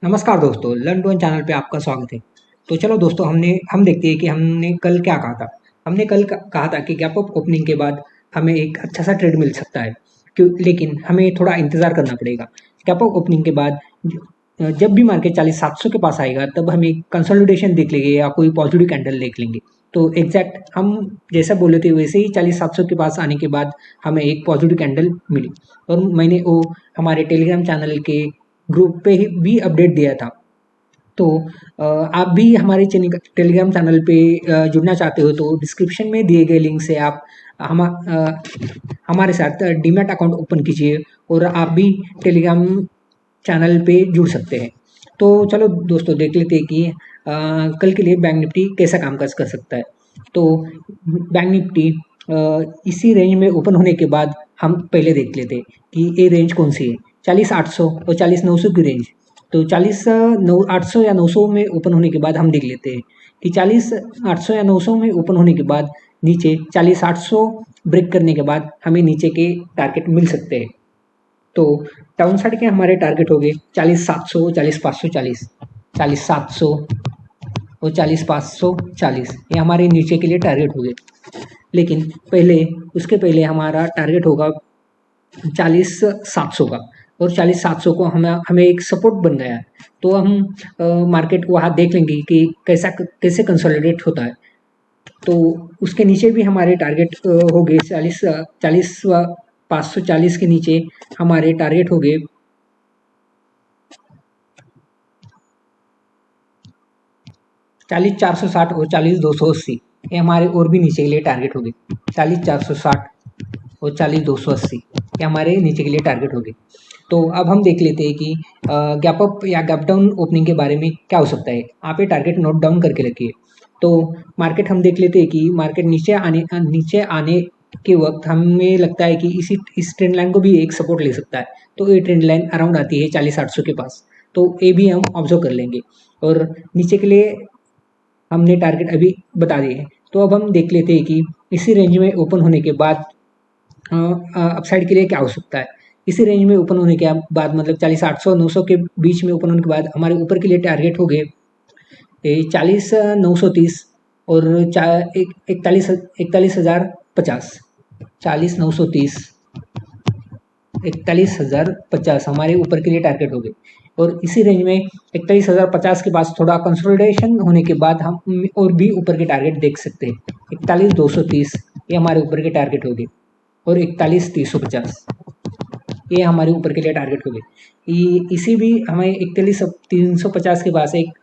नमस्कार दोस्तों, learn to earn channel पे आपका स्वागत है। तो चलो दोस्तों, हम देखते हैं कि हमने कल क्या कहा था। हमने कल कहा था कि गैप अप ओपनिंग के बाद हमें एक अच्छा सा ट्रेड मिल सकता है। क्यों? लेकिन हमें थोड़ा इंतज़ार करना पड़ेगा। गैप अप ओपनिंग के बाद जब भी मार्केट 40,700 के पास आएगा तब हम एक कंसोलिडेशन देख लेंगे या कोई पॉजिटिव कैंडल देख लेंगे। तो एग्जैक्ट हम जैसा बोले थे वैसे ही 40,700 के पास आने के बाद हमें एक पॉजिटिव कैंडल मिली। और मैंने वो हमारे टेलीग्राम चैनल के ग्रुप पे ही भी अपडेट दिया था। तो आप भी हमारे टेलीग्राम चैनल पे जुड़ना चाहते हो तो डिस्क्रिप्शन में दिए गए लिंक से आप हमारे साथ डीमैट अकाउंट ओपन कीजिए और आप भी टेलीग्राम चैनल पे जुड़ सकते हैं। तो चलो दोस्तों, देख लेते हैं कि कल के लिए बैंक निफ्टी कैसा कामकाज कर सकता है। तो बैंक निफ्टी इसी रेंज में ओपन होने के बाद हम पहले देख लेते हैं कि ये रेंज कौन सी है। 40,800 और 40,900 की रेंज। तो 40,800 या 900 में ओपन होने के बाद हम देख लेते हैं कि 40,800 या 900 में ओपन होने के बाद नीचे 40,800 ब्रेक करने के बाद हमें नीचे के टारगेट मिल सकते हैं। तो डाउन साइड के हमारे टारगेट हो गए 40,700, 40,540, 40,700 और 40,540। ये हमारे नीचे के लिए टारगेट हो गए। लेकिन उसके पहले हमारा टारगेट होगा 40,700 का। और 40,700 को हमें एक सपोर्ट बन गया है। तो हम मार्केट को वहाँ देख लेंगे कि कैसे कंसोलिडेट होता है। तो उसके नीचे भी हमारे टारगेट हो गए 540 के नीचे हमारे टारगेट हो गए 40,460 और 40,280। ये हमारे और भी नीचे के लिए टारगेट हो गए 40,460 और 40,280। ये हमारे नीचे के लिए टारगेट हो गए। तो अब हम देख लेते हैं कि गैप अप या गैप डाउन ओपनिंग के बारे में क्या हो सकता है। आप ये टारगेट नोट डाउन करके रखिए। तो मार्केट हम देख लेते हैं कि मार्केट नीचे आने के वक्त हमें लगता है कि इस ट्रेंड लाइन को भी एक सपोर्ट ले सकता है। तो ये ट्रेंड लाइन अराउंड आती है 40,800 के पास। तो ये भी हम ऑब्जर्व कर लेंगे। और नीचे के लिए हमने टारगेट अभी बता दिए हैं। तो अब हम देख लेते हैं कि इसी रेंज में ओपन होने के बाद अपसाइड के लिए क्या हो सकता है। इसी रेंज में ओपन होने के बाद मतलब 40,800 900 के बीच में ओपन होने के बाद हमारे ऊपर के लिए टारगेट हो गए 40,930 और 41,050। 40,930, 41,050 हमारे ऊपर के लिए टारगेट हो गए। और इसी रेंज में 41,050 के पास थोड़ा कंसोलिडेशन होने के बाद हम और भी ऊपर के टारगेट देख सकते हैं। 41,230 ये हमारे ऊपर के टारगेट हो गए। और 41,350 ये हमारे ऊपर के लिए टारगेट हो गए। इसी भी हमें 41,350 के पास एक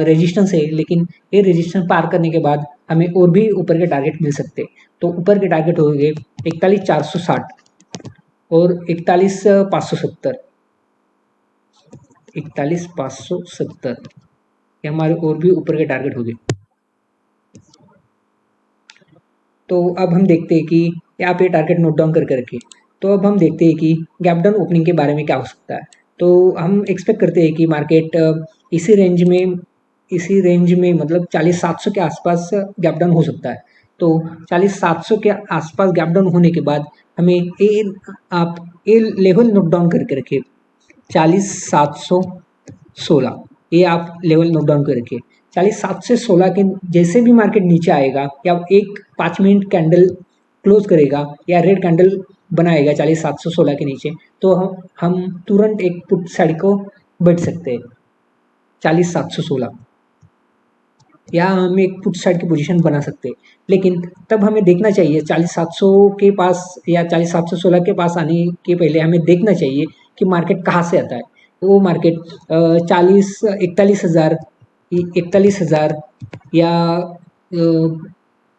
रेजिस्टेंस है। लेकिन ये रेजिस्टेंस पार करने के बाद हमें और भी ऊपर के टारगेट मिल सकते हैं। तो ऊपर के टारगेट हो गए 41,460 और 41,570। 41,570 ये हमारे और भी ऊपर के टारगेट हो गए। तो अब हम देखते हैं कि यहाँ पे टारगेट नोट डाउन करके रखिए। तो अब हम देखते हैं कि गैप डाउन ओपनिंग के बारे में क्या हो सकता है। तो हम एक्सपेक्ट करते हैं कि मार्केट इसी रेंज में मतलब 40,700 के आसपास गैप डाउन हो सकता है। तो 40,700 के आसपास गैप डाउन होने के बाद हमें आप ए लेवल नोट डाउन करके रखिए 40,716। ये आप लेवल नोट डाउन कर रखिए। 40,716 के जैसे भी मार्केट नीचे आएगा या एक 5 मिनट कैंडल क्लोज करेगा या रेड कैंडल बनाएगा 40,716 के नीचे, तो हम तुरंत एक पुट साइड को बैठ सकते हैं 40,716 या हम एक पुट साइड की पोजीशन बना सकते हैं। लेकिन तब हमें देखना चाहिए 40,700 के पास या 40,716 के पास आने के पहले हमें देखना चाहिए कि मार्केट कहाँ से आता है। वो मार्केट 41,000 या 41,000 या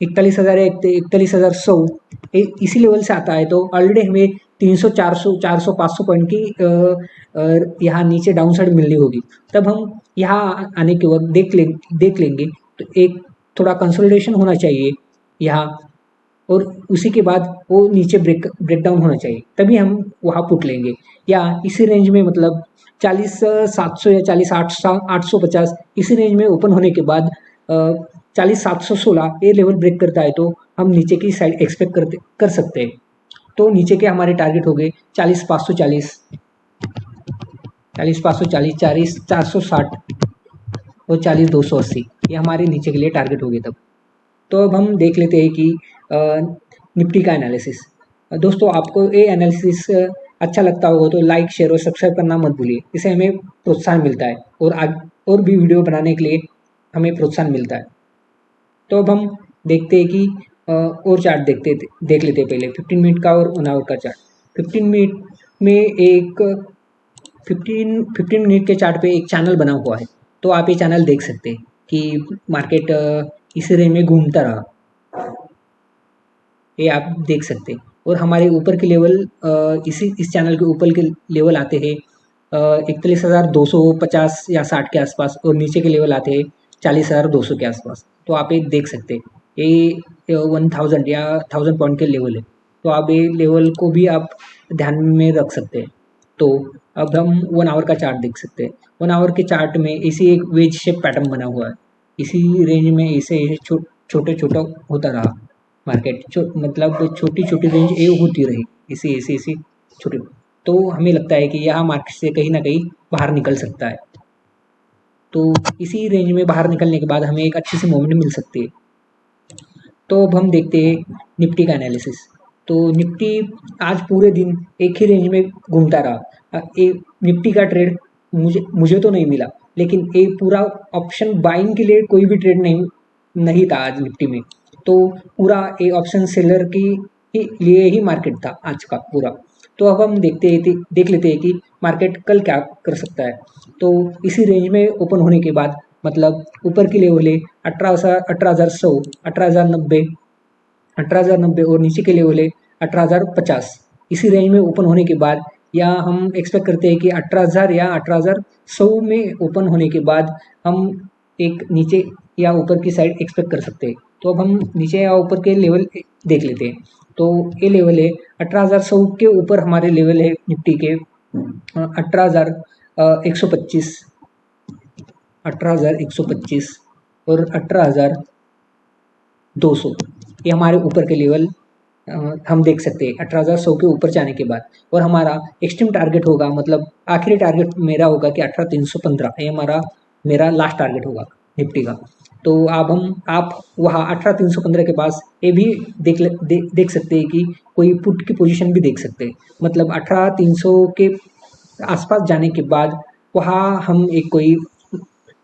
41,100 इसी लेवल से आता है। तो ऑलरेडी हमें 300 400 400 500 पॉइंट की यहाँ नीचे डाउन साइड मिलनी होगी। तब हम यहाँ आने के वक्त देख लेंगे। तो एक थोड़ा कंसोलिडेशन होना चाहिए यहाँ। और उसी के बाद वो नीचे ब्रेक डाउन होना चाहिए, तभी हम वहाँ पुट लेंगे। या इसी रेंज में मतलब 40,700 या 40,850 इसी रेंज में ओपन होने के बाद 40,716 ये लेवल ब्रेक करता है तो हम नीचे की साइड एक्सपेक्ट कर सकते हैं। तो नीचे के हमारे टारगेट हो गए 40,540, 40,540, 40,460 और 40,280 ये हमारे नीचे के लिए टारगेट हो गए तब। तो अब हम देख लेते हैं कि निफ्टी का एनालिसिस। दोस्तों आपको ये एनालिसिस अच्छा लगता होगा तो लाइक शेयर और सब्सक्राइब करना मत भूलिए, इससे हमें प्रोत्साहन मिलता है और भी वीडियो बनाने के लिए हमें प्रोत्साहन मिलता है। तो अब हम देखते हैं कि और चार्ट देख लेते हैं पहले 15 मिनट का और 1 आवर का चार्ट। 15 मिनट में एक 15 मिनट के चार्ट पे एक चैनल बना हुआ है, तो आप ये चैनल देख सकते हैं कि मार्केट इस रेंज में घूमता रहा, ये आप देख सकते हैं। और हमारे ऊपर के लेवल इस चैनल के ऊपर के लेवल आते हैं 41,250 या 60 के आसपास, और नीचे के लेवल आते हैं 40,200 के आसपास। तो आप ये देख सकते हैं, ये 1000 या 1000 पॉइंट के लेवल है, तो आप ये लेवल को भी आप ध्यान में रख सकते हैं। तो अब हम 1 आवर का चार्ट देख सकते हैं। 1 आवर के चार्ट में इसी एक वेज शेप पैटर्न बना हुआ है, इसी रेंज में इसे छोटे छोटा होता रहा मार्केट, मतलब छोटी छोटी रेंज ए होती रही, इसी छोटी। तो हमें लगता है कि यह मार्केट से कहीं ना कहीं बाहर निकल सकता है। तो इसी रेंज में बाहर निकलने के बाद हमें एक अच्छी सी मूवमेंट मिल सकती है। तो अब हम देखते हैं निफ्टी का एनालिसिस। तो निफ्टी आज पूरे दिन एक ही रेंज में घूमता रहा। निफ्टी का ट्रेड मुझे तो नहीं मिला, लेकिन ये पूरा ऑप्शन बाइंग के लिए कोई भी ट्रेड नहीं था आज निफ्टी में। तो पूरा ये ऑप्शन सेलर की लिए ही मार्केट था आज का पूरा। तो अब हम देख लेते हैं कि मार्केट कल क्या कर सकता है। तो इसी रेंज में ओपन होने के बाद, मतलब ऊपर की लेवल है 18,100, 18,090, 18,090 और नीचे के लेवल है 18,050। इसी रेंज में ओपन होने के बाद, या हम एक्सपेक्ट करते हैं कि 18,000 या 18,100 में ओपन होने के बाद हम एक नीचे या ऊपर की साइड एक्सपेक्ट कर सकते हैं। तो अब हम नीचे या ऊपर के लेवल देख लेते हैं। तो ये लेवल है 18,100 के ऊपर हमारे लेवल है निफ्टी के 18,125, 18,125 और 18,200, ये हमारे ऊपर के लेवल हम देख सकते हैं 18,100 के ऊपर जाने के बाद। और हमारा एक्सट्रीम टारगेट होगा, मतलब आखिरी टारगेट मेरा होगा कि 18,315, ये मेरा लास्ट टारगेट होगा निफ्टी का। तो आप वहाँ 18,315 के पास ये भी देख सकते हैं कि कोई पुट की पोजीशन भी देख सकते हैं, मतलब 18,300 के आसपास जाने के बाद वहाँ हम एक कोई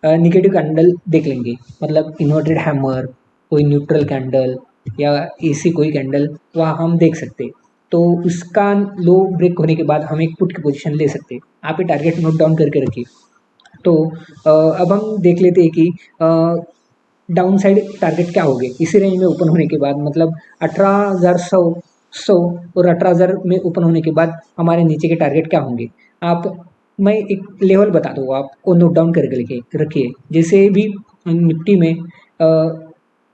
निगेटिव कैंडल देख लेंगे, मतलब इन्वर्टेड हैमर, कोई न्यूट्रल कैंडल या ऐसी कोई कैंडल वहाँ हम देख सकते हैं। तो उसका लो ब्रेक होने के बाद हम एक पुट की पोजीशन ले सकते हैं। आप ये टारगेट नोट डाउन करके रखिए। तो अब हम देख लेते हैं कि डाउन साइड टारगेट क्या होंगे इसी रेंज में ओपन होने के बाद, मतलब 18,100 और 18,000 में ओपन होने के बाद हमारे नीचे के टारगेट क्या होंगे। मैं एक लेवल बता दूँगा, आपको नोट डाउन करके रखिए। जैसे भी निफ्टी में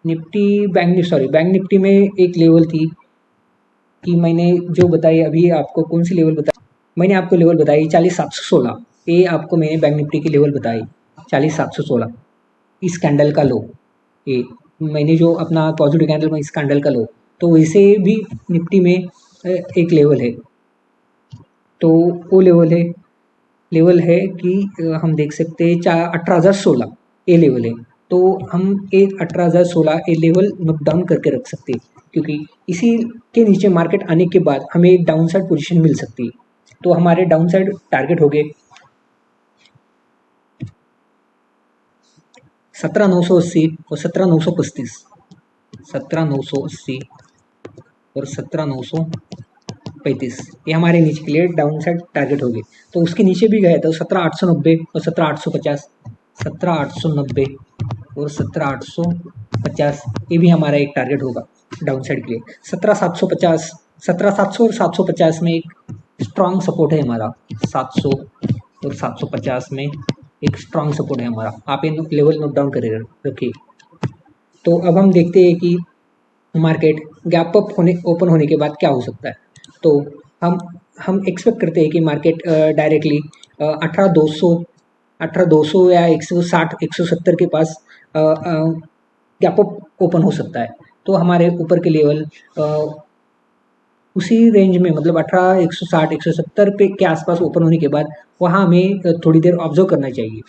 बैंक निफ्टी में एक लेवल थी कि मैंने जो बताई अभी आपको, कौन सी लेवल बताई, मैंने आपको लेवल बताई 40,716, ये आपको मैंने बैंक निफ्टी की लेवल बताई 40,716, इस कैंडल का लो, ये मैंने जो अपना पॉजिटिव कैंडल में इस कैंडल का लो। तो वैसे भी निफ्टी में एक लेवल है, तो वो लेवल है कि हम देख सकते हैं 18,016 ये लेवल है। तो हम एक 18,016 ये लेवल नोट डाउन करके रख सकते हैं, क्योंकि इसी के नीचे मार्केट आने के बाद हमें एक डाउन साइड पोजिशन मिल सकती है। तो हमारे डाउन साइड टारगेट हो गए 17,980 और 17,935, 17,980 और 17,935, ये हमारे नीचे के लिए डाउन साइड टारगेट हो गए। तो उसके नीचे भी गए तो 17,890 और 17,850, 17,890 और 17,850, ये भी हमारा एक टारगेट होगा डाउन साइड के लिए। 17,750, 17,700 और 750 में एक स्ट्रॉन्ग सपोर्ट है हमारा, 700 और 750 में एक स्ट्रॉन्ग सपोर्ट है हमारा। आप ये लेवल नोट डाउन कर रखिए। तो अब हम देखते हैं कि मार्केट गैप अप ओपन होने के बाद क्या हो सकता है। तो हम एक्सपेक्ट करते हैं कि मार्केट डायरेक्टली 18,200 या 160, 170 के पास गैप अप ओपन हो सकता है। तो हमारे ऊपर के लेवल उसी रेंज में मतलब 18, 160, 170 पे के आसपास ओपन होने के बाद वहाँ हमें थोड़ी देर ऑब्जर्व करना चाहिए।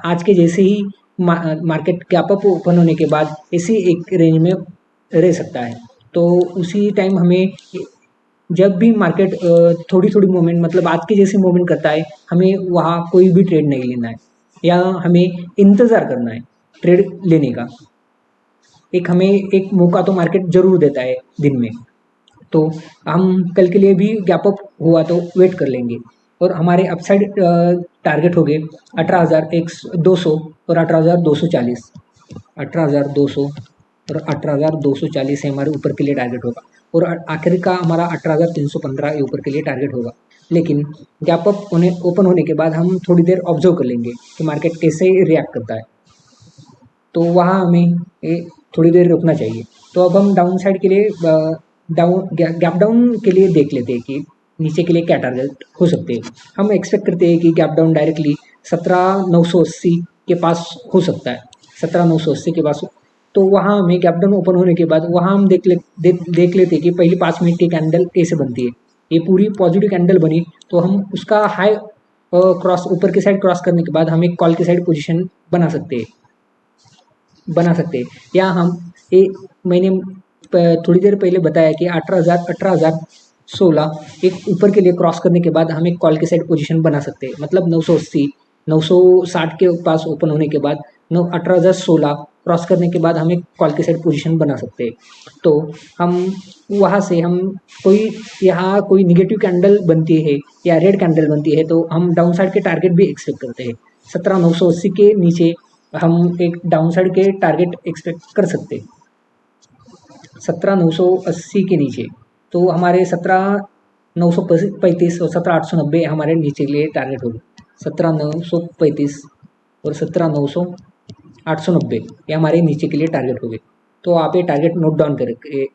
आज के जैसे ही मार्केट गैप अप ओपन होने के बाद इसी एक रेंज में रह सकता है। तो उसी टाइम हमें जब भी मार्केट थोड़ी थोड़ी मूवमेंट मतलब आज के जैसे मूवमेंट करता है, हमें वहाँ कोई भी ट्रेड नहीं लेना है या हमें इंतज़ार करना है ट्रेड लेने का। एक हमें एक मौका तो मार्केट ज़रूर देता है दिन में। तो हम कल के लिए भी गैप अप हुआ तो वेट कर लेंगे और हमारे अपसाइड टारगेट हो गए 18,200 और 18,240। 18,200 और 18,240 से हमारे ऊपर के लिए टारगेट होगा और आखिर का हमारा 18,315 ये ऊपर के लिए टारगेट होगा। लेकिन गैप अप होने ओपन होने के बाद हम थोड़ी देर ऑब्जर्व कर लेंगे कि मार्केट कैसे रिएक्ट करता है, तो वहाँ हमें थोड़ी देर रुकना चाहिए। तो अब हम डाउन साइड के लिए गैप डाउन के लिए देख लेते हैं कि नीचे के लिए क्या टारगेट हो सकते हैं। हम एक्सपेक्ट करते हैं कि गैप डाउन डायरेक्टली 17,980 के पास हो सकता है, 17,980 के पास। तो वहाँ हमें गैप डाउन ओपन होने के बाद वहाँ हम देख लेते हैं कि पहली 5 मिनट की कैंडल कैसे बनती है। ये पूरी पॉजिटिव कैंडल बनी तो हम उसका हाई क्रॉस ऊपर की साइड क्रॉस करने के बाद हम एक कॉल की साइड पोजीशन बना सकते हैं। या हम मैंने थोड़ी देर पहले बताया कि 18,16 एक ऊपर के लिए क्रॉस करने के बाद हम एक कॉल की साइड पोजीशन बना सकते हैं। मतलब 980 960 के पास ओपन होने के बाद 18,16 क्रॉस करने के बाद हम एक कॉल की साइड पोजीशन बना सकते हैं। तो हम वहाँ से हम यहाँ कोई निगेटिव कैंडल बनती है या रेड कैंडल बनती है तो हम डाउन साइड के टारगेट भी एक्सपेक्ट करते हैं। 17,980 के नीचे हम एक डाउन साइड के टारगेट एक्सपेक्ट कर सकते हैं। 17,980 के नीचे तो हमारे 17,935 और 17,890 हमारे नीचे के लिए टारगेट होगी। 17,935 और 17,890 ये हमारे नीचे के लिए टारगेट हो गए। तो आप ये टारगेट नोट डाउन कर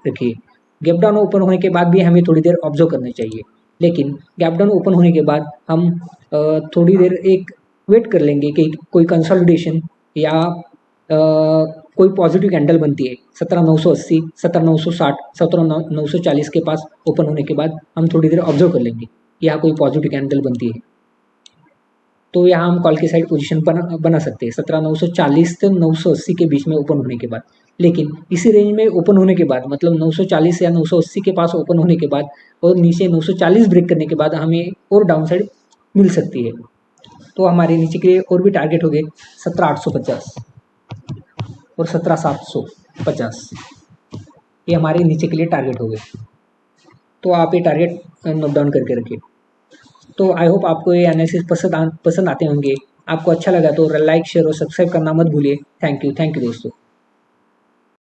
रखिए। गैप डाउन ओपन होने के बाद भी हमें थोड़ी देर ऑब्जर्व करना चाहिए, लेकिन गैप डाउन ओपन होने के बाद हम थोड़ी देर एक वेट कर लेंगे कि कोई कंसोलिडेशन या कोई पॉजिटिव कैंडल बनती है 17,980, 17,960, 17,940 के पास ओपन होने के बाद हम थोड़ी देर ऑब्जर्व कर लेंगे यहाँ कोई पॉजिटिव कैंडल बनती है तो यहाँ हम कॉल की साइड पोजीशन बना सकते हैं 17,940 से 980 के बीच में ओपन होने के बाद। लेकिन इसी रेंज में ओपन होने के बाद मतलब 940 या 980 के पास ओपन होने के बाद और नीचे 940 ब्रेक करने के बाद हमें और डाउन साइड मिल सकती है। तो हमारे नीचे के और भी टारगेट हो गए 17,850 और 17,750 ये हमारे नीचे के लिए टारगेट हो गए। तो आप ये टारगेट नोट डाउन करके रखिए। तो आई होप आपको ये एनालिसिस पसंद आते होंगे। आपको अच्छा लगा तो लाइक शेयर और सब्सक्राइब करना मत भूलिए। थैंक यू दोस्तों।